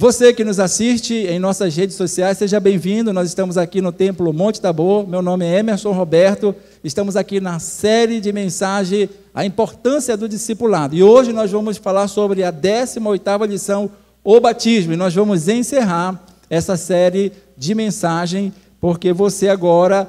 Você que nos assiste em nossas redes sociais, seja bem-vindo. Nós estamos aqui no Templo Monte Tabor. Meu nome é Emerson Roberto. Estamos aqui na série de mensagem A Importância do Discipulado. E hoje nós vamos falar sobre a 18ª lição, o batismo. E nós vamos encerrar essa série de mensagem, porque você agora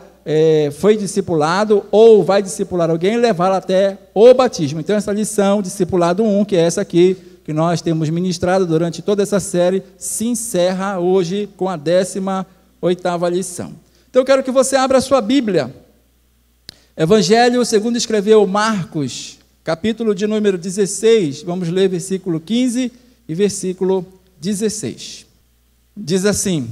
foi discipulado ou vai discipular alguém e levá-lo até o batismo. Então, essa lição, discipulado 1, que é essa aqui, que nós temos ministrado durante toda essa série, se encerra hoje com a 18ª lição. Então, eu quero que você abra a sua Bíblia. Evangelho segundo escreveu Marcos, capítulo de número 16, vamos ler versículo 15 e versículo 16. Diz assim,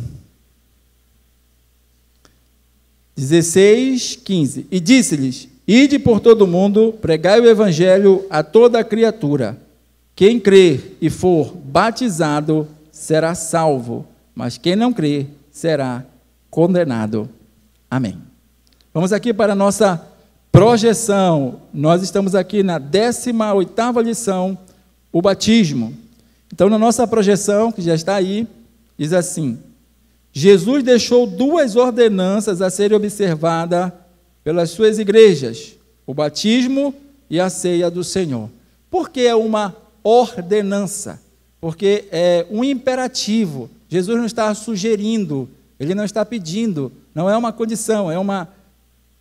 16, 15. E disse-lhes: Ide por todo o mundo, pregai o Evangelho a toda a criatura. Quem crer e for batizado será salvo, mas quem não crer será condenado. Amém. Vamos aqui para a nossa projeção. Nós estamos aqui na 18ª lição, o batismo. Então, na nossa projeção, que já está aí, diz assim: Jesus deixou duas ordenanças a serem observadas pelas suas igrejas, o batismo e a ceia do Senhor. Por que é uma ordenança? Porque é um imperativo. Jesus não está sugerindo, ele não está pedindo, não é uma condição, é uma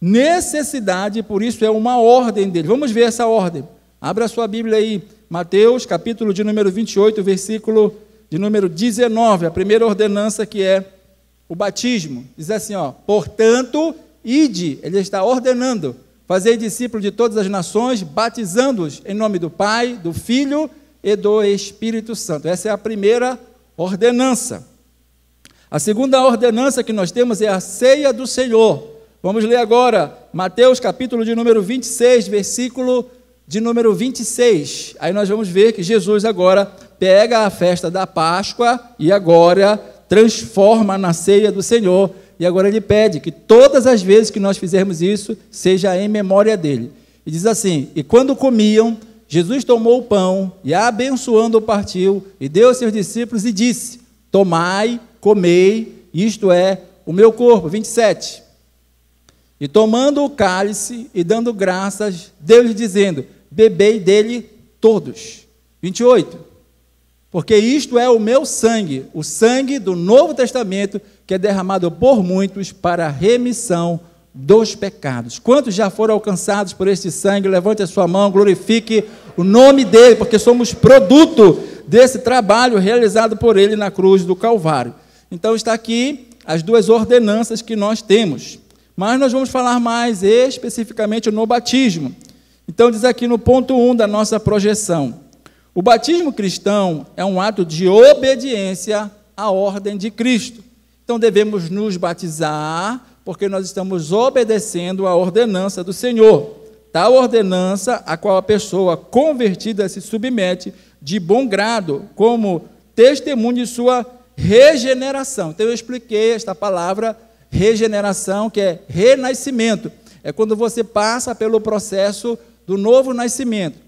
necessidade, por isso é uma ordem dele. Vamos ver essa ordem. Abra a sua Bíblia aí, Mateus, capítulo de número 28, versículo de número 19, a primeira ordenança, que é o batismo. Diz assim, portanto, ide, ele está ordenando, fazei discípulos de todas as nações, batizando-os em nome do Pai, do Filho e do Espírito Santo. Essa é a primeira ordenança. A segunda ordenança que nós temos é a ceia do Senhor. Vamos ler agora Mateus, capítulo de número 26, versículo de número 26. Aí nós vamos ver que Jesus agora pega a festa da Páscoa e agora transforma na ceia do Senhor. E agora ele pede que todas as vezes que nós fizermos isso, seja em memória dele. E diz assim: e quando comiam, Jesus tomou o pão e, abençoando-o, partiu e deu aos seus discípulos e disse: tomai, comei, isto é o meu corpo. 27. E tomando o cálice e dando graças, deu-lhes dizendo: bebei dele todos. 28. Porque isto é o meu sangue, o sangue do Novo Testamento, que é derramado por muitos para a remissão dos pecados. Quantos já foram alcançados por este sangue? Levante a sua mão, glorifique o nome dele, porque somos produto desse trabalho realizado por ele na cruz do Calvário. Então está aqui as duas ordenanças que nós temos. Mas nós vamos falar mais especificamente no batismo. Então diz aqui no ponto 1 da nossa projeção: o batismo cristão é um ato de obediência à ordem de Cristo. Então devemos nos batizar, porque nós estamos obedecendo à ordenança do Senhor. Tal ordenança a qual a pessoa convertida se submete de bom grado, como testemunho de sua regeneração. Então eu expliquei esta palavra regeneração, que é renascimento. É quando você passa pelo processo do novo nascimento.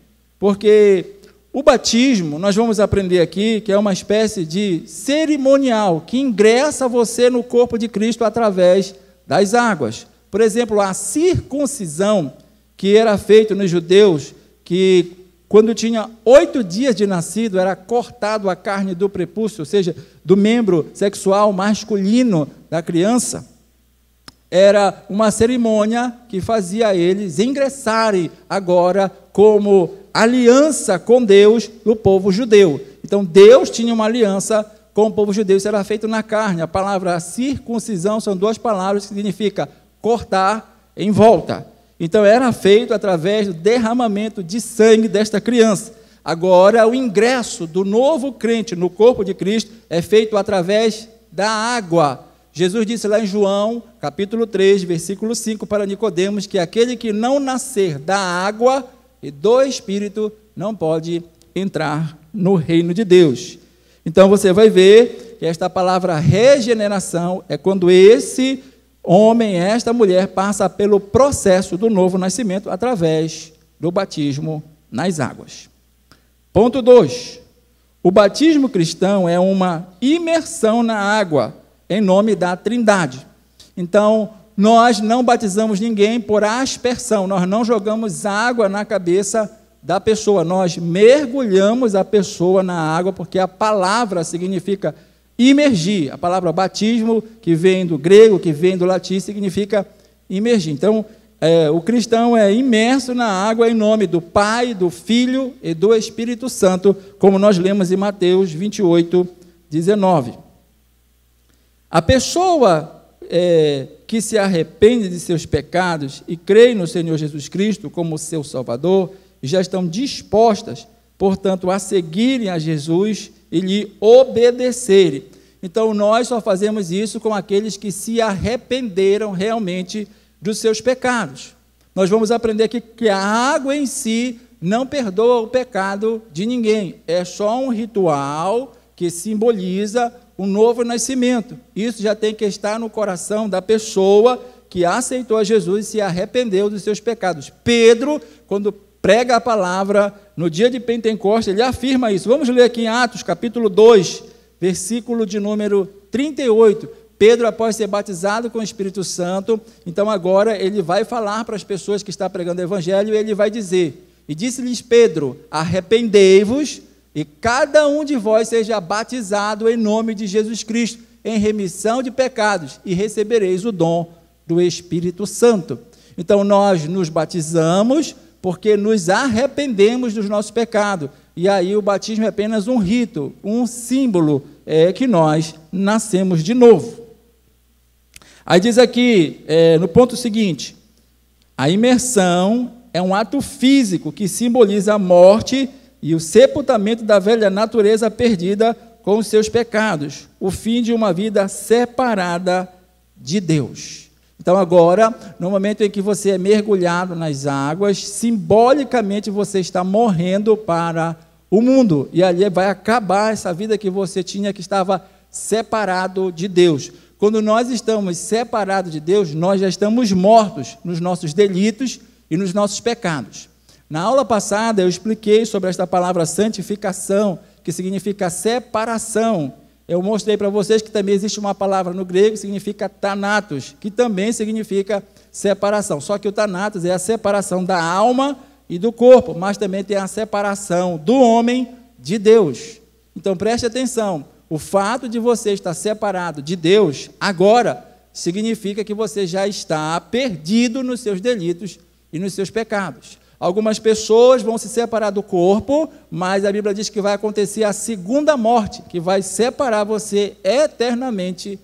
Porque o batismo, nós vamos aprender aqui, que é uma espécie de cerimonial, que ingressa você no corpo de Cristo através das águas. Por exemplo, a circuncisão, que era feita nos judeus, que quando tinha 8 dias de nascido, era cortado a carne do prepúcio, ou seja, do membro sexual masculino da criança. Era uma cerimônia que fazia eles ingressarem agora como aliança com Deus do povo judeu. Então, Deus tinha uma aliança com o povo judeu, isso era feito na carne. A palavra circuncisão são duas palavras que significa cortar em volta. Então, era feito através do derramamento de sangue desta criança. Agora, o ingresso do novo crente no corpo de Cristo é feito através da água. Jesus disse lá em João, capítulo 3, versículo 5, para Nicodemos, que aquele que não nascer da água e do Espírito não pode entrar no reino de Deus. Então, você vai ver que esta palavra regeneração é quando esse homem, esta mulher, passa pelo processo do novo nascimento através do batismo nas águas. Ponto 2. O batismo cristão é uma imersão na água, em nome da Trindade. Então, nós não batizamos ninguém por aspersão, nós não jogamos água na cabeça da pessoa, nós mergulhamos a pessoa na água, porque a palavra significa imergir. A palavra batismo, que vem do grego, que vem do latim, significa imergir. Então, o cristão é imerso na água em nome do Pai, do Filho e do Espírito Santo, como nós lemos em Mateus 28, 19. A pessoa que se arrepende de seus pecados e crê no Senhor Jesus Cristo como seu Salvador, já estão dispostas, portanto, a seguirem a Jesus e lhe obedecerem. Então, nós só fazemos isso com aqueles que se arrependeram realmente dos seus pecados. Nós vamos aprender aqui que a água em si não perdoa o pecado de ninguém. É só um ritual que simboliza um novo nascimento. Isso já tem que estar no coração da pessoa que aceitou a Jesus e se arrependeu dos seus pecados. Pedro, quando prega a palavra no dia de Pentecostes, ele afirma isso. Vamos ler aqui em Atos, capítulo 2, versículo de número 38. Pedro, após ser batizado com o Espírito Santo, então agora ele vai falar para as pessoas que estão pregando o Evangelho, e ele vai dizer: e disse-lhes Pedro, arrependei-vos, e cada um de vós seja batizado em nome de Jesus Cristo, em remissão de pecados, e recebereis o dom do Espírito Santo. Então nós nos batizamos porque nos arrependemos dos nossos pecados, e aí o batismo é apenas um rito, um símbolo que nós nascemos de novo. Aí diz aqui, no ponto seguinte, a imersão é um ato físico que simboliza a morte e o sepultamento da velha natureza perdida com os seus pecados, o fim de uma vida separada de Deus. Então agora, no momento em que você é mergulhado nas águas, simbolicamente você está morrendo para o mundo, e ali vai acabar essa vida que você tinha, que estava separado de Deus. Quando nós estamos separados de Deus, nós já estamos mortos nos nossos delitos e nos nossos pecados. Na aula passada eu expliquei sobre esta palavra santificação, que significa separação. Eu mostrei para vocês que também existe uma palavra no grego que significa thanatos, que também significa separação. Só que o thanatos é a separação da alma e do corpo, mas também tem a separação do homem de Deus. Então preste atenção, o fato de você estar separado de Deus agora significa que você já está perdido nos seus delitos e nos seus pecados. Algumas pessoas vão se separar do corpo, mas a Bíblia diz que vai acontecer a segunda morte, que vai separar você eternamente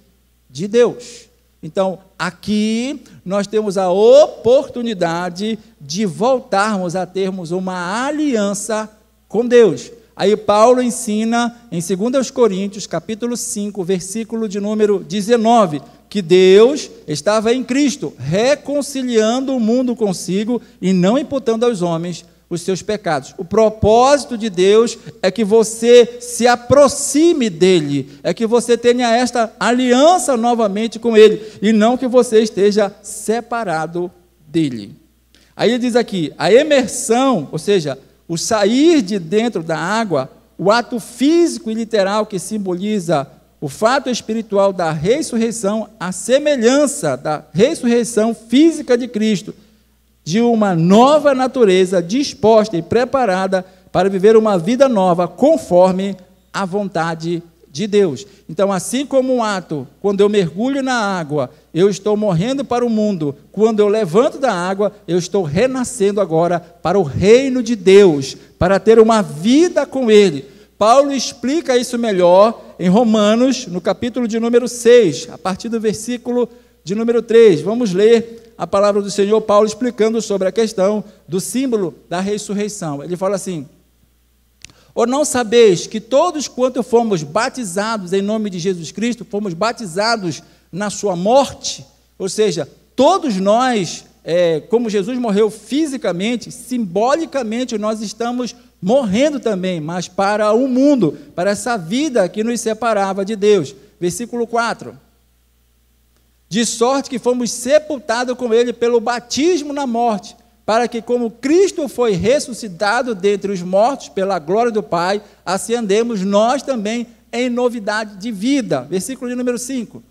de Deus. Então, aqui nós temos a oportunidade de voltarmos a termos uma aliança com Deus. Aí Paulo ensina em 2 Coríntios, capítulo 5, versículo de número 19, que Deus estava em Cristo, reconciliando o mundo consigo e não imputando aos homens os seus pecados. O propósito de Deus é que você se aproxime dele, é que você tenha esta aliança novamente com ele, e não que você esteja separado dele. Aí ele diz aqui, a imersão, ou seja, o sair de dentro da água, o ato físico e literal que simboliza o fato espiritual da ressurreição, a semelhança da ressurreição física de Cristo, de uma nova natureza disposta e preparada para viver uma vida nova conforme a vontade de Deus. Então, assim como um ato, quando eu mergulho na água, eu estou morrendo para o mundo, quando eu levanto da água, eu estou renascendo agora para o reino de Deus, para ter uma vida com Ele. Paulo explica isso melhor em Romanos, no capítulo de número 6, a partir do versículo de número 3. Vamos ler a palavra do Senhor Paulo explicando sobre a questão do símbolo da ressurreição. Ele fala assim: ou não sabeis que todos quanto fomos batizados em nome de Jesus Cristo, fomos batizados na sua morte? Ou seja, todos nós, como Jesus morreu fisicamente, simbolicamente nós estamos morrendo também, mas para o mundo, para essa vida que nos separava de Deus. Versículo 4. De sorte que fomos sepultados com ele pelo batismo na morte, para que, como Cristo foi ressuscitado dentre os mortos pela glória do Pai, assim andemos nós também em novidade de vida. Versículo de número 5.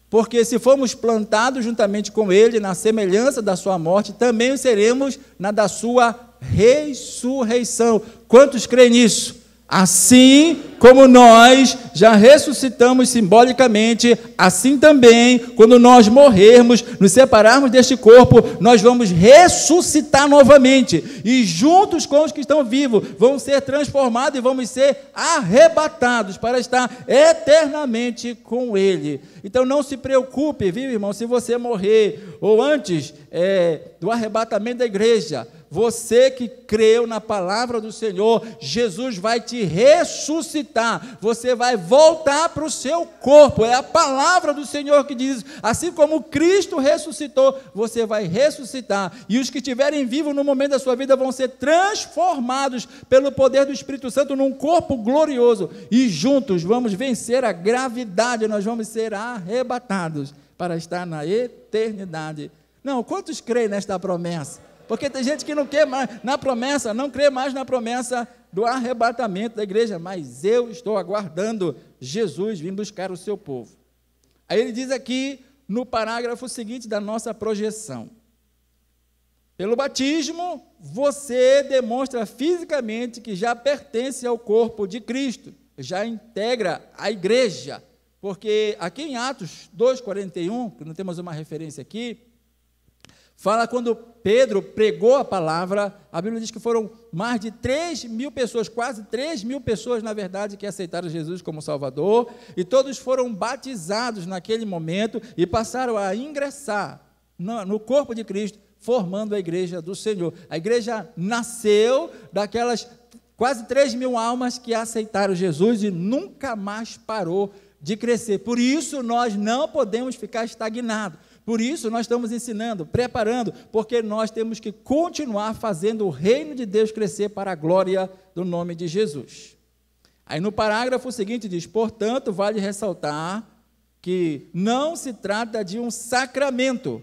Porque se formos plantados juntamente com ele na semelhança da sua morte, também o seremos na da sua ressurreição. Quantos creem nisso? Assim como nós já ressuscitamos simbolicamente, assim também, quando nós morrermos, nos separarmos deste corpo, nós vamos ressuscitar novamente, e juntos com os que estão vivos, vamos ser transformados e vamos ser arrebatados para estar eternamente com Ele. Então não se preocupe, viu, irmão, se você morrer, ou antes do arrebatamento da igreja. Você que creu na palavra do Senhor, Jesus vai te ressuscitar, você vai voltar para o seu corpo, é a palavra do Senhor que diz, assim como Cristo ressuscitou, você vai ressuscitar, e os que estiverem vivos no momento da sua vida vão ser transformados pelo poder do Espírito Santo num corpo glorioso, e juntos vamos vencer a gravidade, nós vamos ser arrebatados para estar na eternidade. Não, quantos creem nesta promessa? Porque tem gente que não crê mais na promessa, não crê mais na promessa do arrebatamento da igreja, mas eu estou aguardando Jesus vir buscar o seu povo. Aí ele diz aqui, no parágrafo seguinte da nossa projeção, pelo batismo, você demonstra fisicamente que já pertence ao corpo de Cristo, já integra a igreja, porque aqui em Atos 2,41, que não temos uma referência aqui, fala quando Pedro pregou a palavra, a Bíblia diz que foram mais de 3.000 pessoas, quase 3.000 pessoas, na verdade, que aceitaram Jesus como Salvador, e todos foram batizados naquele momento e passaram a ingressar no corpo de Cristo, formando a igreja do Senhor. A igreja nasceu daquelas quase 3.000 almas que aceitaram Jesus e nunca mais parou de crescer. Por isso, nós não podemos ficar estagnados. Por isso, nós estamos ensinando, preparando, porque nós temos que continuar fazendo o reino de Deus crescer para a glória do nome de Jesus. Aí no parágrafo seguinte diz, portanto, vale ressaltar que não se trata de um sacramento,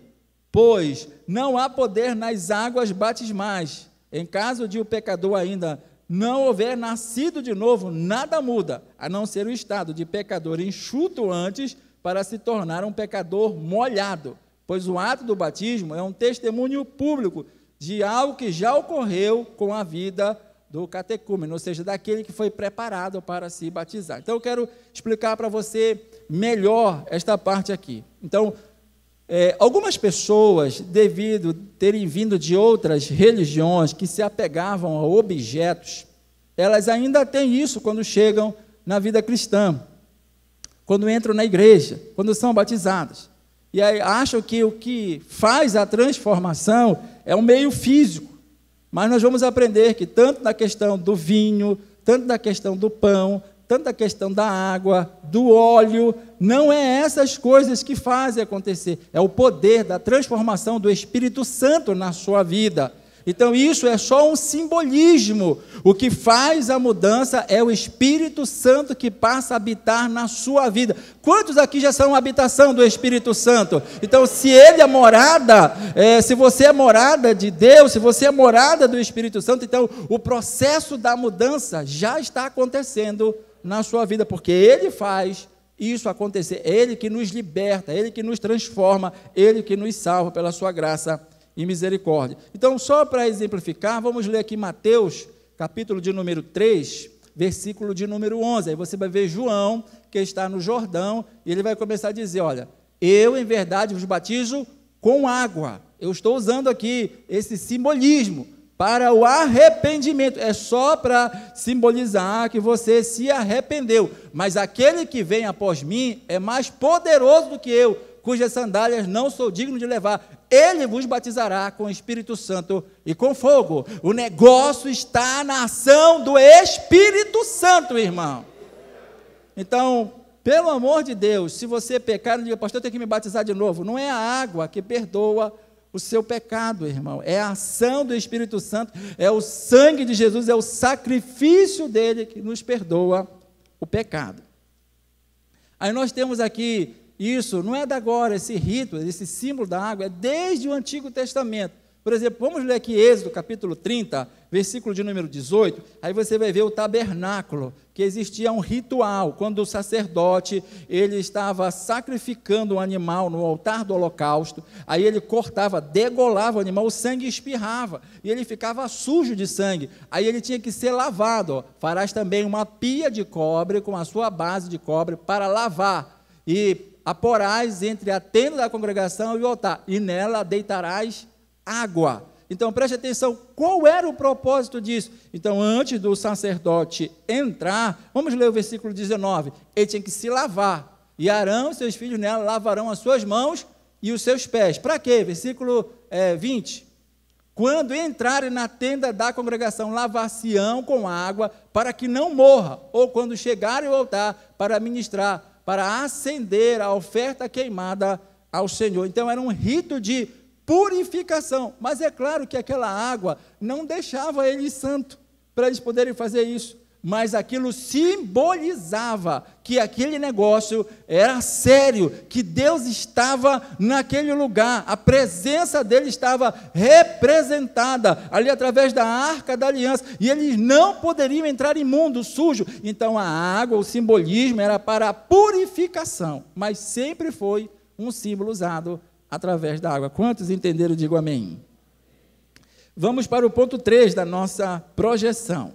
pois não há poder nas águas batismais. Em caso de o pecador ainda não houver nascido de novo, nada muda, a não ser o estado de pecador enxuto antes, para se tornar um pecador molhado, pois o ato do batismo é um testemunho público de algo que já ocorreu com a vida do catecúmeno, ou seja, daquele que foi preparado para se batizar. Então, eu quero explicar para você melhor esta parte aqui. Então, algumas pessoas, devido terem vindo de outras religiões que se apegavam a objetos, elas ainda têm isso quando chegam na vida cristã, quando entram na igreja, quando são batizadas. E aí acham que o que faz a transformação é um meio físico. Mas nós vamos aprender que tanto na questão do vinho, tanto na questão do pão, tanto na questão da água, do óleo, não é essas coisas que fazem acontecer. É o poder da transformação do Espírito Santo na sua vida. Então, isso é só um simbolismo. O que faz a mudança é o Espírito Santo que passa a habitar na sua vida. Quantos aqui já são habitação do Espírito Santo? Então, se ele é morada, se você é morada de Deus, se você é morada do Espírito Santo, então o processo da mudança já está acontecendo na sua vida, porque ele faz isso acontecer. É ele que nos liberta, é ele que nos transforma, ele que nos salva pela sua graça e misericórdia. Então, só para exemplificar, vamos ler aqui Mateus, capítulo de número 3, versículo de número 11. Aí você vai ver João, que está no Jordão, e ele vai começar a dizer, olha, eu em verdade vos batizo com água. Eu estou usando aqui esse simbolismo para o arrependimento. É só para simbolizar que você se arrependeu. Mas aquele que vem após mim é mais poderoso do que eu, cujas sandálias não sou digno de levar. Ele vos batizará com o Espírito Santo e com fogo. O negócio está na ação do Espírito Santo, irmão. Então, pelo amor de Deus, se você pecar, não diga, pastor, eu tenho que me batizar de novo. Não é a água que perdoa o seu pecado, irmão. É a ação do Espírito Santo, é o sangue de Jesus, é o sacrifício dele que nos perdoa o pecado. Aí nós temos aqui isso, não é de agora, esse rito, esse símbolo da água, é desde o Antigo Testamento. Por exemplo, vamos ler aqui Êxodo, capítulo 30, versículo de número 18, aí você vai ver o tabernáculo, que existia um ritual, quando o sacerdote, ele estava sacrificando um animal no altar do holocausto, aí ele cortava, degolava o animal, o sangue espirrava, e ele ficava sujo de sangue, aí ele tinha que ser lavado, ó. Farás também uma pia de cobre, com a sua base de cobre, para lavar, e a porás entre a tenda da congregação e o altar, e nela deitarás água. Então, preste atenção, qual era o propósito disso? Então, antes do sacerdote entrar, vamos ler o versículo 19, ele tinha que se lavar, e Arão e seus filhos nela lavarão as suas mãos e os seus pés. Para quê? Versículo 20, quando entrarem na tenda da congregação, lavar-se-ão com água, para que não morra, ou quando chegarem ao altar, para ministrar, para acender a oferta queimada ao Senhor. Então, era um rito de purificação, mas é claro que aquela água não deixava eles santos, para eles poderem fazer isso, mas aquilo simbolizava que aquele negócio era sério, que Deus estava naquele lugar, a presença dele estava representada ali através da Arca da Aliança, e eles não poderiam entrar imundo, sujo. Então a água, o simbolismo era para a purificação, mas sempre foi um símbolo usado através da água. Quantos entenderam? Digo amém. Vamos para o ponto 3 da nossa projeção.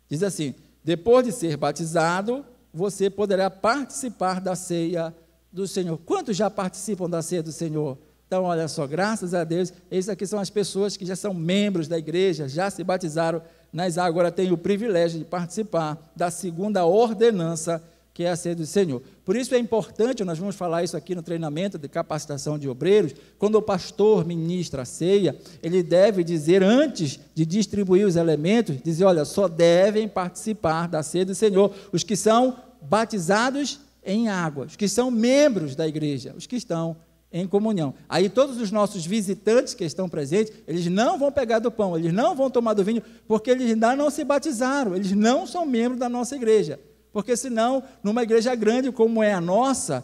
Diz assim: depois de ser batizado, você poderá participar da ceia do Senhor. Quantos já participam da ceia do Senhor? Então, olha só, graças a Deus, esses aqui são as pessoas que já são membros da igreja, já se batizaram nas águas, agora têm o privilégio de participar da segunda ordenança, que é a ceia do Senhor. Por isso é importante, nós vamos falar isso aqui no treinamento de capacitação de obreiros, quando o pastor ministra a ceia, ele deve dizer, antes de distribuir os elementos, dizer, olha, só devem participar da ceia do Senhor os que são batizados em água, os que são membros da igreja, os que estão em comunhão. Aí todos os nossos visitantes que estão presentes, eles não vão pegar do pão, eles não vão tomar do vinho, porque eles ainda não se batizaram, eles não são membros da nossa igreja. Porque senão, numa igreja grande como é a nossa,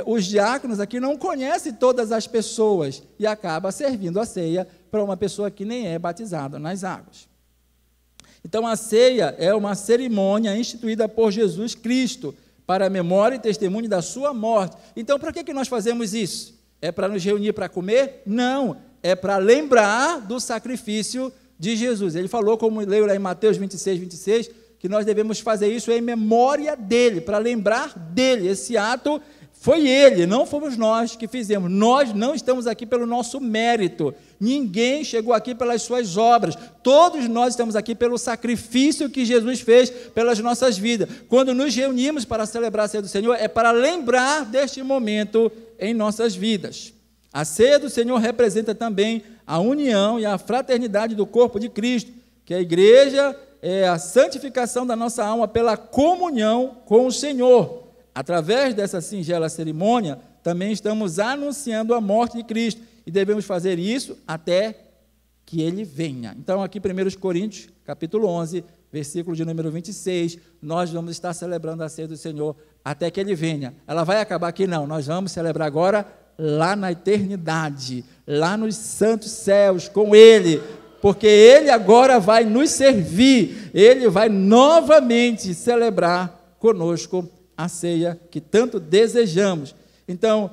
os diáconos aqui não conhecem todas as pessoas e acaba servindo a ceia para uma pessoa que nem é batizada nas águas. Então a ceia é uma cerimônia instituída por Jesus Cristo para a memória e testemunho da sua morte. Então para que nós fazemos isso? É para nos reunir para comer? Não, é para lembrar do sacrifício de Jesus. Ele falou, como leu lá em Mateus 26, que nós devemos fazer isso em memória dele, para lembrar dele. Esse ato foi ele, não fomos nós que fizemos. Nós não estamos aqui pelo nosso mérito. Ninguém chegou aqui pelas suas obras. Todos nós estamos aqui pelo sacrifício que Jesus fez pelas nossas vidas. Quando nos reunimos para celebrar a ceia do Senhor, é para lembrar deste momento em nossas vidas. A ceia do Senhor representa também a união e a fraternidade do corpo de Cristo, que a igreja é a santificação da nossa alma pela comunhão com o Senhor. Através dessa singela cerimônia, também estamos anunciando a morte de Cristo, e devemos fazer isso até que Ele venha. Então, aqui 1 Coríntios, capítulo 11, versículo de número 26, nós vamos estar celebrando a ceia do Senhor até que Ele venha. Ela vai acabar aqui? Não, nós vamos celebrar agora lá na eternidade, lá nos santos céus, com Ele, porque Ele agora vai nos servir, Ele vai novamente celebrar conosco a ceia que tanto desejamos. Então,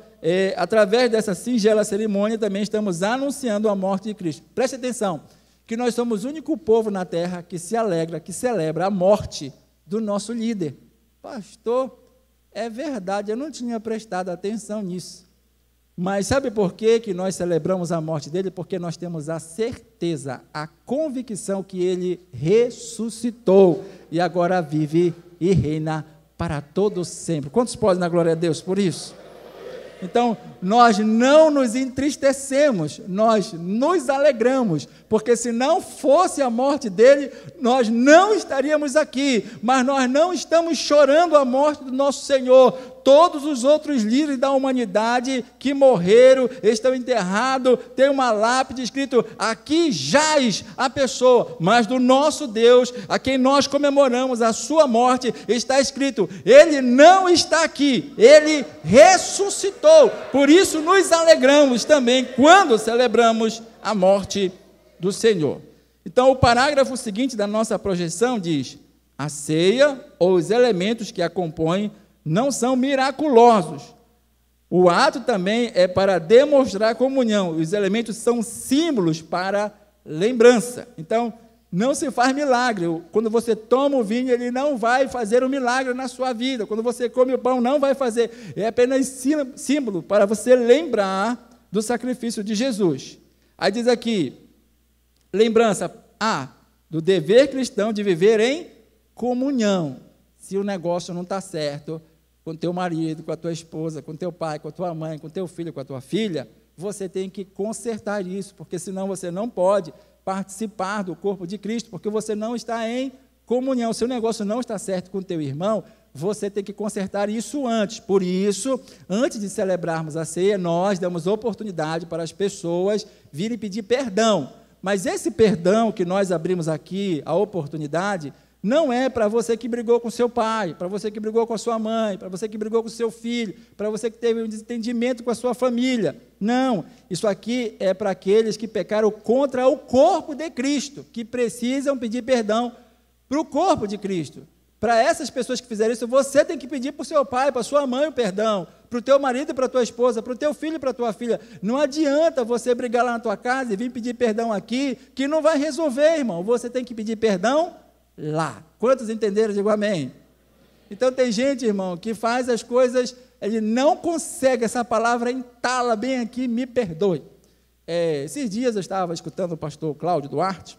através dessa singela cerimônia, também estamos anunciando a morte de Cristo. Preste atenção, que nós somos o único povo na terra que se alegra, que celebra a morte do nosso líder. Pastor, é verdade, eu não tinha prestado atenção nisso. Mas sabe por que nós celebramos a morte dele? Porque nós temos a certeza, a convicção que ele ressuscitou e agora vive e reina para todo sempre. Quantos podem dar glória a Deus por isso? Então, nós não nos entristecemos, nós nos alegramos, porque se não fosse a morte dele, nós não estaríamos aqui, mas nós não estamos chorando a morte do nosso Senhor. Todos os outros líderes da humanidade que morreram, estão enterrados, tem uma lápide escrito, aqui jaz a pessoa, mas do nosso Deus, a quem nós comemoramos a sua morte, está escrito, ele não está aqui, ele ressuscitou. Por isso nos alegramos também quando celebramos a morte do Senhor. Então, o parágrafo seguinte da nossa projeção diz: a ceia ou os elementos que a compõem não são miraculosos. O ato também é para demonstrar comunhão. Os elementos são símbolos para lembrança. Então, não se faz milagre. Quando você toma o vinho, ele não vai fazer um milagre na sua vida. Quando você come o pão, não vai fazer. É apenas símbolo para você lembrar do sacrifício de Jesus. Aí diz aqui, lembrança, do dever cristão de viver em comunhão. Se o negócio não está certo, com teu marido, com a tua esposa, com teu pai, com a tua mãe, com teu filho, com a tua filha, você tem que consertar isso, porque senão você não pode participar do corpo de Cristo, porque você não está em comunhão. Se o negócio não está certo com o teu irmão, você tem que consertar isso antes. Por isso, antes de celebrarmos a ceia, nós damos oportunidade para as pessoas virem pedir perdão. Mas esse perdão que nós abrimos aqui, a oportunidade, não é para você que brigou com seu pai, para você que brigou com a sua mãe, para você que brigou com seu filho, para você que teve um desentendimento com a sua família. Não, isso aqui é para aqueles que pecaram contra o corpo de Cristo, que precisam pedir perdão para o corpo de Cristo. Para essas pessoas que fizeram isso, você tem que pedir para o seu pai, para a sua mãe o perdão, para o teu marido e para a tua esposa, para o teu filho e para a tua filha. Não adianta você brigar lá na tua casa e vir pedir perdão aqui, que não vai resolver, irmão. Você tem que pedir perdão lá. Quantos entenderam? Digo amém. Então tem gente, irmão, que faz as coisas, ele não consegue, essa palavra entala bem aqui, me perdoe. Esses dias eu estava escutando o pastor Cláudio Duarte,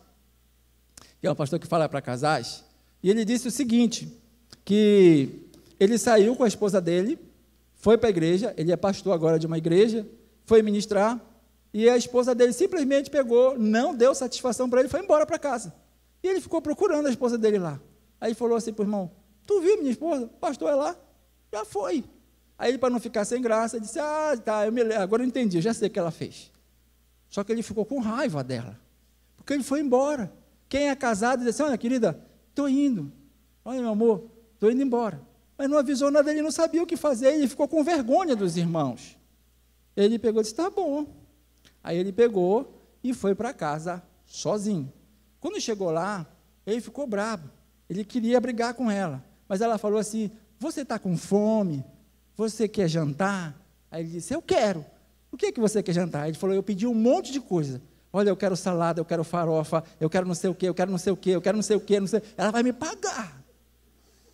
que é um pastor que fala para casais, e ele disse o seguinte, que ele saiu com a esposa dele, foi para a igreja, ele é pastor agora de uma igreja, foi ministrar, e a esposa dele simplesmente pegou, não deu satisfação para ele, foi embora para casa. E ele ficou procurando a esposa dele lá. Aí ele falou assim para o irmão, tu viu minha esposa? O pastor é lá? Já foi. Aí ele, para não ficar sem graça, disse, tá, agora eu entendi, eu já sei o que ela fez. Só que ele ficou com raiva dela, porque ele foi embora. Quem é casado diz assim, olha querida, estou indo. Olha meu amor, estou indo embora. Mas não avisou nada, ele não sabia o que fazer, ele ficou com vergonha dos irmãos. Ele pegou e disse, tá bom. Aí ele pegou e foi para casa sozinho. Quando chegou lá, ele ficou bravo, ele queria brigar com ela, mas ela falou assim, você está com fome? Você quer jantar? Aí ele disse, eu quero. O que você quer jantar? Ele falou, eu pedi um monte de coisa, olha, eu quero salada, eu quero farofa, eu quero não sei o quê, eu quero não sei o quê, eu quero não sei o quê, não sei. Ela vai me pagar.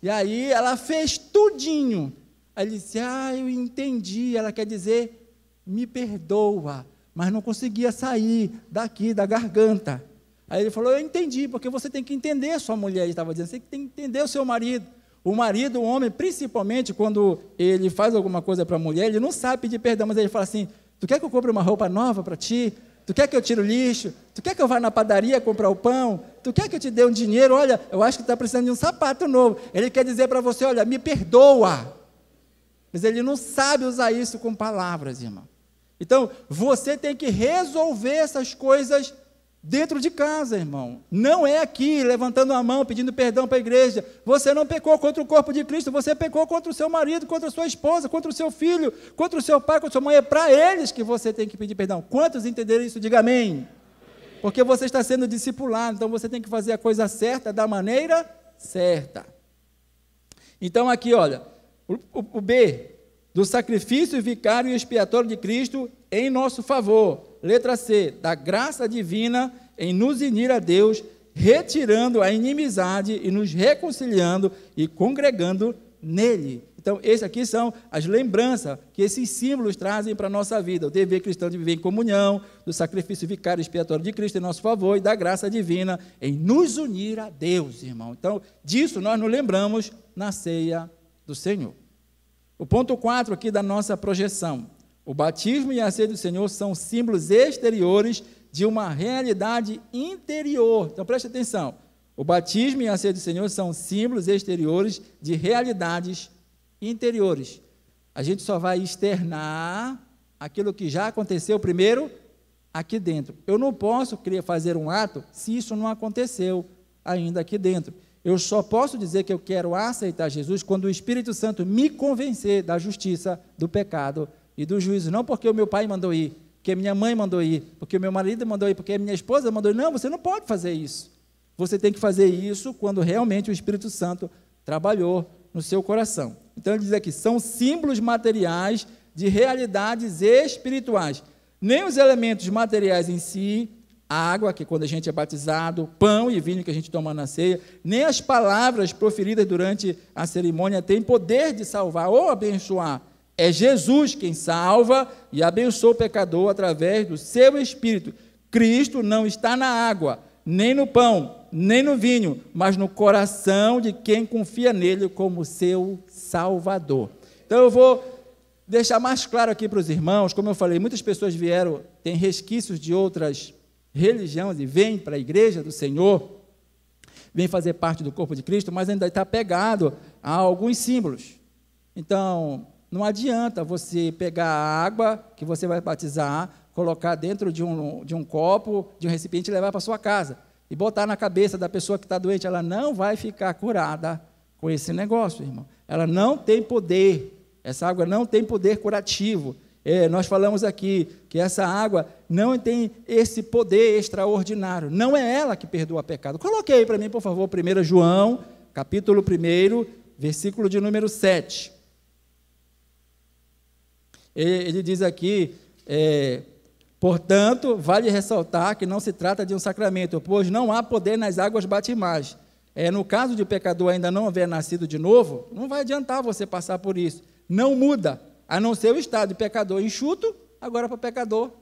E aí ela fez tudinho. Aí ele disse, eu entendi, ela quer dizer, me perdoa, mas não conseguia sair daqui, da garganta. Aí ele falou, eu entendi, porque você tem que entender a sua mulher, ele estava dizendo, você tem que entender o seu marido. O marido, o homem, principalmente quando ele faz alguma coisa para a mulher, ele não sabe pedir perdão, mas ele fala assim, tu quer que eu compre uma roupa nova para ti? Tu quer que eu tire o lixo? Tu quer que eu vá na padaria comprar o pão? Tu quer que eu te dê um dinheiro? Olha, eu acho que está precisando de um sapato novo. Ele quer dizer para você, olha, me perdoa. Mas ele não sabe usar isso com palavras, irmão. Então, você tem que resolver essas coisas dentro de casa, irmão. Não é aqui, levantando a mão, pedindo perdão para a igreja. Você não pecou contra o corpo de Cristo, você pecou contra o seu marido, contra a sua esposa, contra o seu filho, contra o seu pai, contra a sua mãe. É para eles que você tem que pedir perdão. Quantos entenderam isso? Diga amém. Porque você está sendo discipulado, então você tem que fazer a coisa certa, da maneira certa. Então aqui, olha, o B, do sacrifício vicário e expiatório de Cristo em nosso favor. Letra C, da graça divina em nos unir a Deus, retirando a inimizade e nos reconciliando e congregando nele. Então, esses aqui são as lembranças que esses símbolos trazem para a nossa vida. O dever cristão de viver em comunhão, do sacrifício vicário e expiatório de Cristo em nosso favor e da graça divina em nos unir a Deus, irmão. Então, disso nós nos lembramos na ceia do Senhor. O ponto 4 aqui da nossa projeção. O batismo e a ceia do Senhor são símbolos exteriores de uma realidade interior. Então, preste atenção. O batismo e a ceia do Senhor são símbolos exteriores de realidades interiores. A gente só vai externar aquilo que já aconteceu primeiro aqui dentro. Eu não posso querer fazer um ato se isso não aconteceu ainda aqui dentro. Eu só posso dizer que eu quero aceitar Jesus quando o Espírito Santo me convencer da justiça, do pecado e do juízo. Não porque o meu pai mandou ir, porque minha mãe mandou ir, porque meu marido mandou ir, porque minha esposa mandou ir. Não, você não pode fazer isso. Você tem que fazer isso quando realmente o Espírito Santo trabalhou no seu coração. Então, ele diz aqui, são símbolos materiais de realidades espirituais. Nem os elementos materiais em si, a água, que quando a gente é batizado, pão e vinho que a gente toma na ceia, nem as palavras proferidas durante a cerimônia têm poder de salvar ou abençoar. É Jesus quem salva e abençoa o pecador através do seu Espírito. Cristo não está na água, nem no pão, nem no vinho, mas no coração de quem confia nele como seu Salvador. Então eu vou deixar mais claro aqui para os irmãos, como eu falei, muitas pessoas vieram, têm resquícios de outras religiões e vêm para a igreja do Senhor, vêm fazer parte do corpo de Cristo, mas ainda está pegado a alguns símbolos. Então, não adianta você pegar a água que você vai batizar, colocar dentro de um copo, de um recipiente e levar para sua casa, e botar na cabeça da pessoa que está doente, ela não vai ficar curada com esse negócio, irmão. Ela não tem poder, essa água não tem poder curativo. Nós falamos aqui que essa água não tem esse poder extraordinário, não é ela que perdoa pecado. Coloque aí para mim, por favor, 1 João, capítulo 1, versículo de número 7. Ele diz aqui, portanto, vale ressaltar que não se trata de um sacramento, pois não há poder nas águas batismais. No caso de o pecador ainda não haver nascido de novo, não vai adiantar você passar por isso. Não muda, a não ser o estado de pecador enxuto, agora para pecador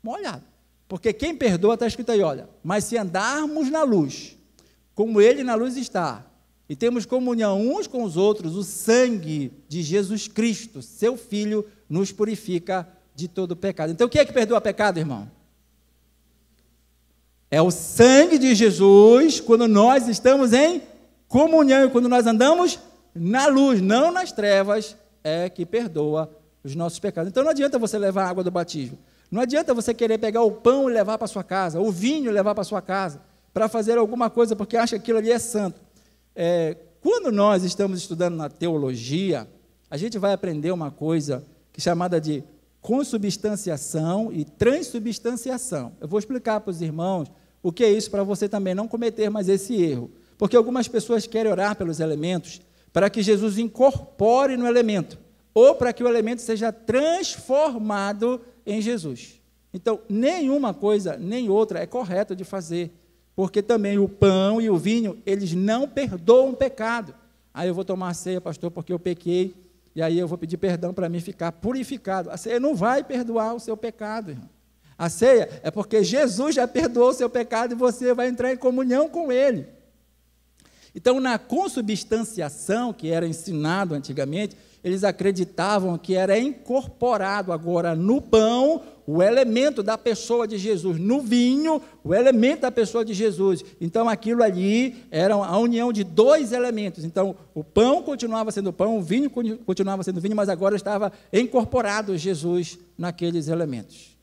molhado. Porque quem perdoa, está escrito aí, olha, mas se andarmos na luz, como ele na luz está, e temos comunhão uns com os outros, o sangue de Jesus Cristo, seu Filho, nos purifica de todo pecado. Então, o que é que perdoa pecado, irmão? É o sangue de Jesus, quando nós estamos em comunhão, quando nós andamos na luz, não nas trevas, é que perdoa os nossos pecados. Então, não adianta você levar a água do batismo. Não adianta você querer pegar o pão e levar para sua casa, o vinho e levar para sua casa, para fazer alguma coisa, porque acha que aquilo ali é santo. Quando nós estamos estudando na teologia, a gente vai aprender uma coisa chamada de consubstanciação e transubstanciação. Eu vou explicar para os irmãos o que é isso, para você também não cometer mais esse erro. Porque algumas pessoas querem orar pelos elementos para que Jesus incorpore no elemento, ou para que o elemento seja transformado em Jesus. Então, nenhuma coisa, nem outra é correta de fazer, porque também o pão e o vinho, eles não perdoam pecado. Aí eu vou tomar a ceia, pastor, porque eu pequei, e aí eu vou pedir perdão para mim ficar purificado. A ceia não vai perdoar o seu pecado, irmão. A ceia é porque Jesus já perdoou o seu pecado e você vai entrar em comunhão com Ele. Então, na consubstanciação, que era ensinado antigamente, eles acreditavam que era incorporado agora no pão o elemento da pessoa de Jesus, no vinho o elemento da pessoa de Jesus. Então, aquilo ali era a união de dois elementos. Então, o pão continuava sendo pão, o vinho continuava sendo vinho, mas agora estava incorporado Jesus naqueles elementos.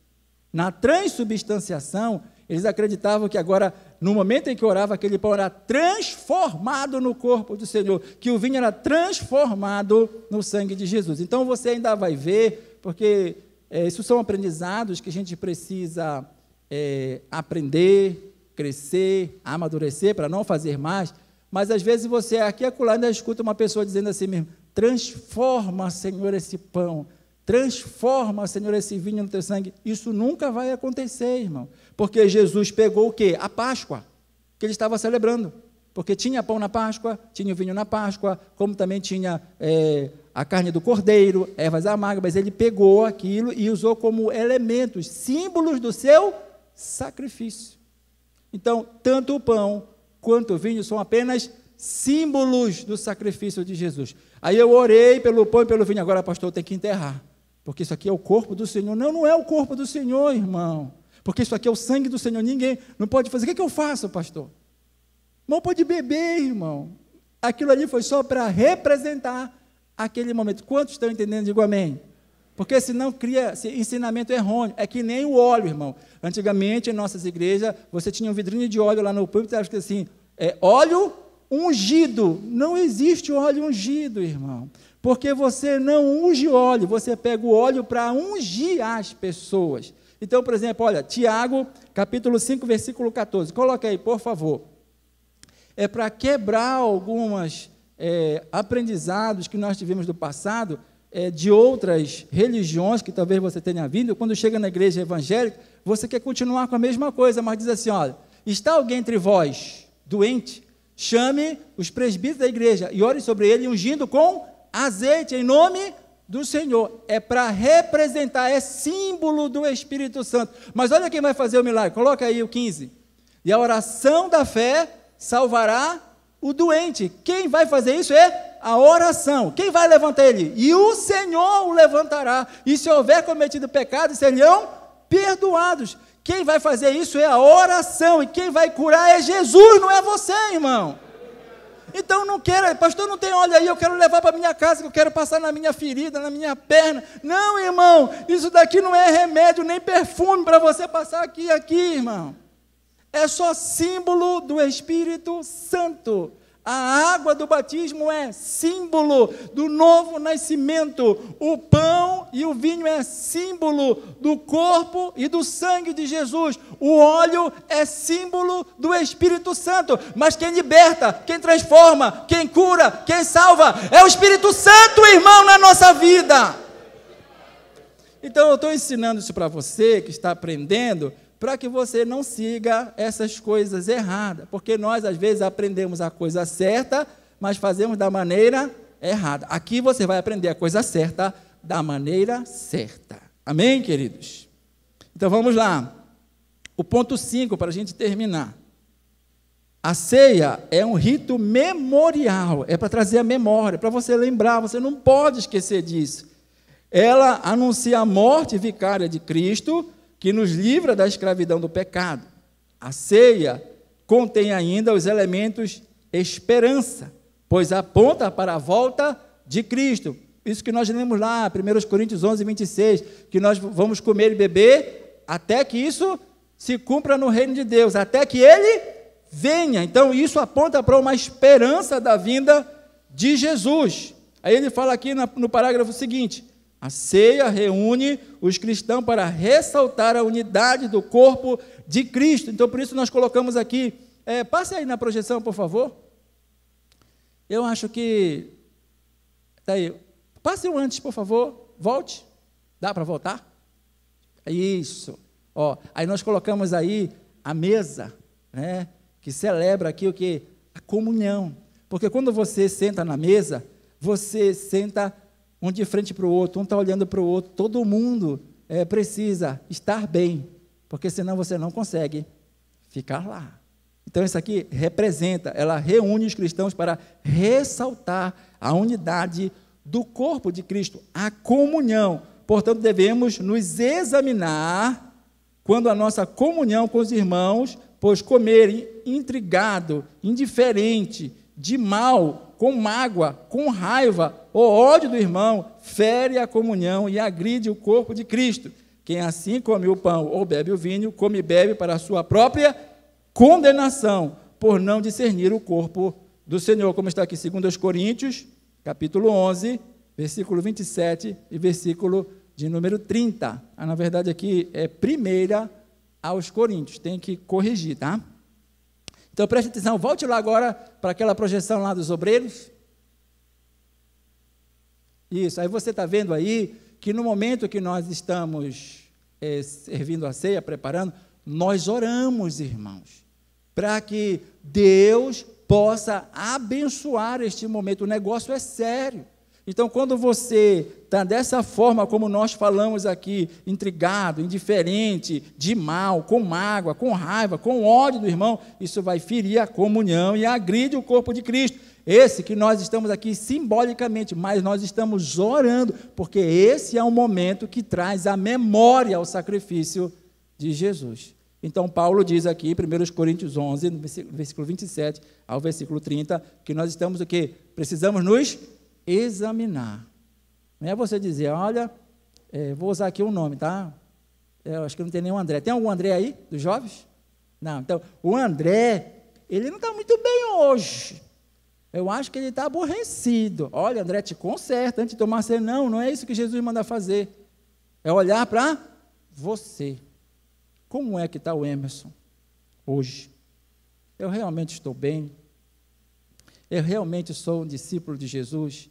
Na transubstanciação, eles acreditavam que agora, no momento em que orava, aquele pão era transformado no corpo do Senhor, que o vinho era transformado no sangue de Jesus. Então, você ainda vai ver, porque isso são aprendizados que a gente precisa aprender, crescer, amadurecer, para não fazer mais, mas às vezes você aqui e acolá ainda escuta uma pessoa dizendo assim mesmo, transforma, Senhor, esse pão, transforma, Senhor, esse vinho no teu sangue. Isso nunca vai acontecer, irmão, porque Jesus pegou o quê? A Páscoa, que ele estava celebrando, porque tinha pão na Páscoa, tinha o vinho na Páscoa, como também tinha a carne do cordeiro, ervas amargas, mas ele pegou aquilo e usou como elementos, símbolos do seu sacrifício. Então, tanto o pão quanto o vinho são apenas símbolos do sacrifício de Jesus. Aí eu orei pelo pão e pelo vinho, agora, pastor, tem que enterrar, porque isso aqui é o corpo do Senhor. Não, não é o corpo do Senhor, irmão, porque isso aqui é o sangue do Senhor, ninguém não pode fazer. O que eu faço, pastor? Não pode beber, irmão. Aquilo ali foi só para representar aquele momento. Quantos estão entendendo? Digo amém. Porque senão cria ensinamento errôneo. É que nem o óleo, irmão. Antigamente, em nossas igrejas, você tinha um vidrinho de óleo lá no púlpito, acho que assim, óleo ungido. Não existe óleo ungido, irmão. Porque você não unge óleo, você pega o óleo para ungir as pessoas. Então, por exemplo, olha, Tiago, capítulo 5, versículo 14. Coloca aí, por favor. É para quebrar algumas aprendizados que nós tivemos do passado, de outras religiões que talvez você tenha vindo. Quando chega na igreja evangélica, você quer continuar com a mesma coisa, mas diz assim, olha, está alguém entre vós doente? Chame os presbíteros da igreja e ore sobre ele, ungindo com azeite, em nome do Senhor. É para representar, é símbolo do Espírito Santo. Mas olha quem vai fazer o milagre, coloca aí o 15. E a oração da fé salvará o doente. Quem vai fazer isso é a oração. Quem vai levantar ele? E o Senhor o levantará. E se houver cometido pecado, serão perdoados. Quem vai fazer isso é a oração. E quem vai curar é Jesus, não é você, irmão. Então não quero, pastor, não tem óleo aí, eu quero levar para minha casa, que eu quero passar na minha ferida, na minha perna. Não, irmão, isso daqui não é remédio, nem perfume para você passar aqui, irmão. É só símbolo do Espírito Santo. A água do batismo é símbolo do novo nascimento. O pão e o vinho é símbolo do corpo e do sangue de Jesus. O óleo é símbolo do Espírito Santo. Mas quem liberta, quem transforma, quem cura, quem salva, é o Espírito Santo, irmão, na nossa vida. Então eu estou ensinando isso para você que está aprendendo, para que você não siga essas coisas erradas, porque nós às vezes aprendemos a coisa certa, mas fazemos da maneira errada. Aqui você vai aprender a coisa certa da maneira certa. Amém, queridos? Então vamos lá. O ponto 5, para a gente terminar. A ceia é um rito memorial, é para trazer a memória, para você lembrar, você não pode esquecer disso. Ela anuncia a morte vicária de Cristo, que nos livra da escravidão do pecado. A ceia contém ainda os elementos esperança, pois aponta para a volta de Cristo. Isso que nós lemos lá, 1 Coríntios 11, 26, que nós vamos comer e beber até que isso se cumpra no reino de Deus, até que Ele venha. Então, isso aponta para uma esperança da vinda de Jesus. Aí ele fala aqui no parágrafo seguinte: a ceia reúne os cristãos para ressaltar a unidade do corpo de Cristo. Então, por isso nós colocamos aqui, passe aí na projeção, por favor. Eu acho que, está aí, passe um antes, por favor, volte, dá para voltar? Isso, aí nós colocamos aí a mesa, né, que celebra aqui o que? A comunhão, porque quando você senta na mesa, você senta um de frente para o outro, um está olhando para o outro, todo mundo precisa estar bem, porque senão você não consegue ficar lá. Então isso aqui representa, ela reúne os cristãos para ressaltar a unidade do corpo de Cristo, a comunhão. Portanto, devemos nos examinar quando a nossa comunhão com os irmãos, pois comer intrigado, indiferente, de mal, com mágoa, com raiva ou ódio do irmão, fere a comunhão e agride o corpo de Cristo. Quem assim come o pão ou bebe o vinho, come e bebe para a sua própria condenação, por não discernir o corpo do Senhor, como está aqui em 2 Coríntios, capítulo 11, versículo 27 e versículo de número 30. Na verdade, aqui é 1 aos Coríntios, tem que corrigir, tá? Então, preste atenção, volte lá agora para aquela projeção lá dos obreiros. Isso, aí você está vendo aí que no momento que nós estamos servindo a ceia, preparando, nós oramos, irmãos, para que Deus possa abençoar este momento. O negócio é sério. Então, quando você está dessa forma, como nós falamos aqui, intrigado, indiferente, de mal, com mágoa, com raiva, com ódio do irmão, isso vai ferir a comunhão e agride o corpo de Cristo. Esse que nós estamos aqui simbolicamente, mas nós estamos orando, porque esse é um momento que traz a memória ao sacrifício de Jesus. Então, Paulo diz aqui, em 1 Coríntios 11, no versículo 27 ao versículo 30, que nós estamos o quê? Precisamos nos examinar. Não é você dizer, olha, vou usar aqui um nome, tá? Eu acho que não tem nenhum André. Tem algum André aí, dos jovens? Não, então, o André, ele não está muito bem hoje. Eu acho que ele está aborrecido. Olha, André, te conserta antes de tomar ceia. Não é isso que Jesus manda fazer. É olhar para você. como é que está o Emerson hoje? Eu realmente estou bem? Eu realmente sou um discípulo de Jesus?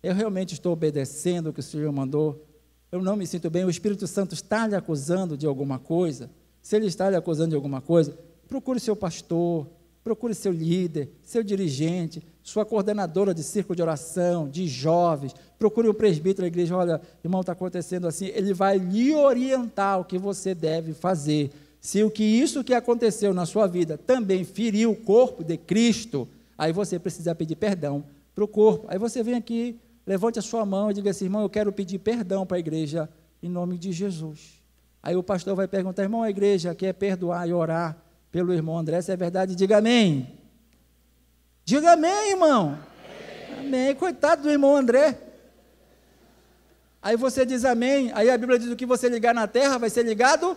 Eu realmente estou obedecendo o que o Senhor mandou? Eu não me sinto bem? O Espírito Santo está lhe acusando de alguma coisa? Se ele está lhe acusando de alguma coisa, procure seu pastor, procure seu líder, seu dirigente, sua coordenadora de círculo de oração, de jovens, procure o presbítero da igreja. Olha, irmão, está acontecendo assim. Ele vai lhe orientar o que você deve fazer. Se isso que aconteceu na sua vida também feriu o corpo de Cristo, aí você precisa pedir perdão para o corpo. Aí você vem aqui, levante a sua mão e diga assim: irmão, eu quero pedir perdão para a igreja em nome de Jesus. Aí o pastor vai perguntar: irmão, a igreja quer perdoar e orar pelo irmão André, se é verdade, diga amém. Diga amém, irmão. Amém. Coitado do irmão André. Aí você diz amém, aí a Bíblia diz: o que você ligar na terra vai ser ligado.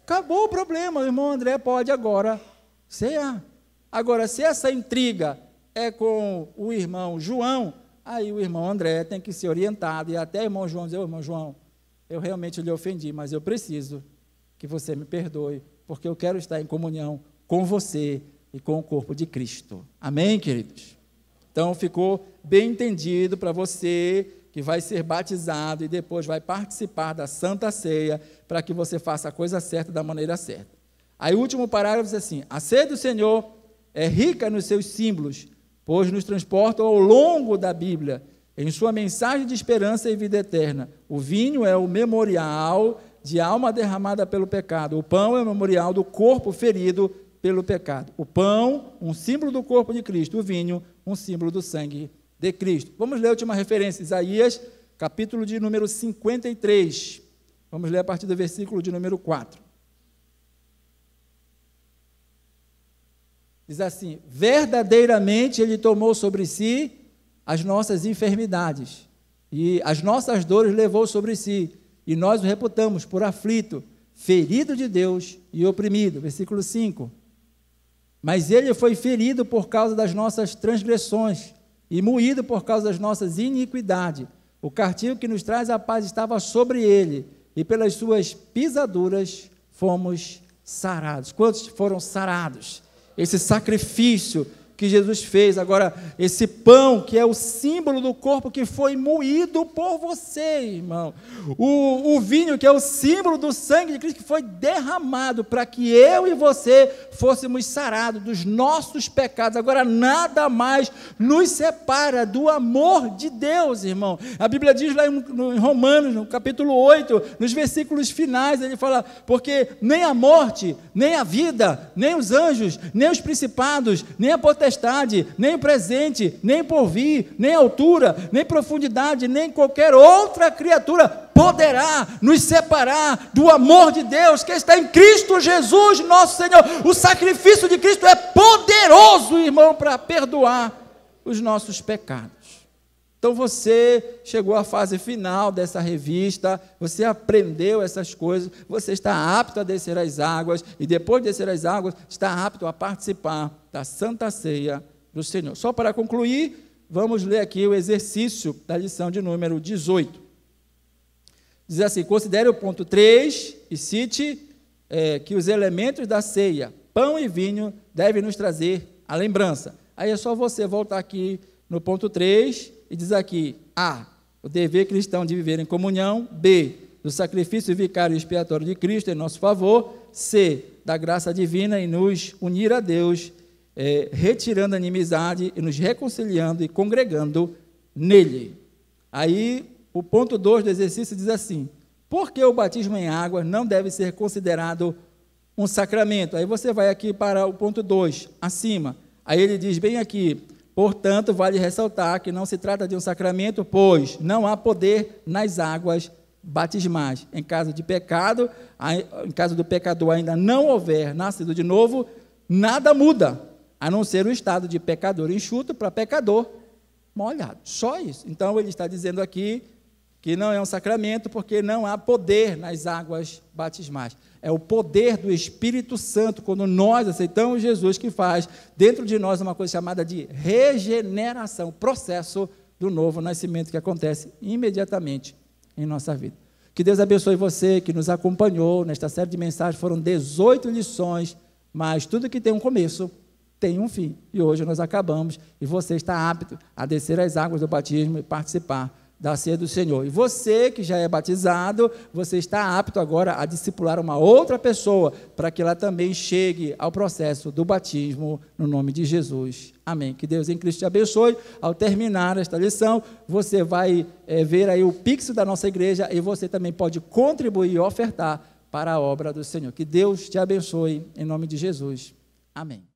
Acabou o problema, o irmão André pode agora cear. Agora, se essa intriga é com o irmão João, aí o irmão André tem que ser orientado, e até o irmão João dizer: irmão João, eu realmente lhe ofendi, mas eu preciso que você me perdoe, porque eu quero estar em comunhão com você e com o corpo de Cristo. Amém, queridos? Então, ficou bem entendido para você que vai ser batizado e depois vai participar da Santa Ceia, para que você faça a coisa certa da maneira certa. Aí o último parágrafo diz assim: a ceia do Senhor é rica nos seus símbolos, pois nos transportam ao longo da Bíblia, em sua mensagem de esperança e vida eterna. O vinho é o memorial de alma derramada pelo pecado. O pão é o memorial do corpo ferido pelo pecado. O pão, um símbolo do corpo de Cristo. O vinho, um símbolo do sangue de Cristo. Vamos ler a última referência, Isaías, capítulo de número 53. Vamos ler a partir do versículo de número 4. Diz assim: verdadeiramente Ele tomou sobre si as nossas enfermidades, e as nossas dores levou sobre si, e nós o reputamos por aflito, ferido de Deus e oprimido. Versículo 5. Mas Ele foi ferido por causa das nossas transgressões, e moído por causa das nossas iniquidades. O castigo que nos traz a paz estava sobre Ele, e pelas suas pisaduras fomos sarados. Quantos foram sarados? Esse sacrifício que Jesus fez. Agora, esse pão que é o símbolo do corpo que foi moído por você, irmão. O vinho que é o símbolo do sangue de Cristo que foi derramado para que eu e você fôssemos sarados dos nossos pecados. Agora, nada mais nos separa do amor de Deus, irmão. A Bíblia diz lá em Romanos, no capítulo 8, nos versículos finais, ele fala: porque nem a morte, nem a vida, nem os anjos, nem os principados, nem a potestade, nem o presente, nem o porvir, nem a altura, nem profundidade, nem qualquer outra criatura poderá nos separar do amor de Deus que está em Cristo Jesus, nosso Senhor. O sacrifício de Cristo é poderoso, irmão, para perdoar os nossos pecados. Então você chegou à fase final dessa revista, você aprendeu essas coisas, você está apto a descer as águas, e depois de descer as águas, está apto a participar da Santa Ceia do Senhor. Só para concluir, vamos ler aqui o exercício da lição de número 18. Diz assim: considere o ponto 3 e cite que os elementos da ceia, pão e vinho, devem nos trazer a lembrança. Aí é só você voltar aqui no ponto 3 e diz aqui: A, o dever cristão de viver em comunhão. B, do sacrifício vicário e expiatório de Cristo em nosso favor. C, da graça divina em nos unir a Deus, retirando a inimizade e nos reconciliando e congregando nele. Aí, o ponto 2 do exercício diz assim: por que o batismo em água não deve ser considerado um sacramento? Aí você vai aqui para o ponto 2, acima. Aí ele diz bem aqui: portanto, vale ressaltar que não se trata de um sacramento, pois não há poder nas águas batismais. Em caso de pecado, em caso do pecador ainda não houver nascido de novo, nada muda, a não ser o estado de pecador enxuto para pecador molhado. Só isso. Então, ele está dizendo aqui que não é um sacramento, porque não há poder nas águas batismais. É o poder do Espírito Santo, quando nós aceitamos Jesus, que faz dentro de nós uma coisa chamada de regeneração, o processo do novo nascimento que acontece imediatamente em nossa vida. Que Deus abençoe você que nos acompanhou nesta série de mensagens. Foram 18 lições, mas tudo que tem um começo tem um fim. E hoje nós acabamos e você está apto a descer as águas do batismo e participar da ceia do Senhor. E você que já é batizado, você está apto agora a discipular uma outra pessoa para que ela também chegue ao processo do batismo no nome de Jesus. Amém. Que Deus em Cristo te abençoe. Ao terminar esta lição, você vai ver aí o Pix da nossa igreja e você também pode contribuir e ofertar para a obra do Senhor. Que Deus te abençoe em nome de Jesus. Amém.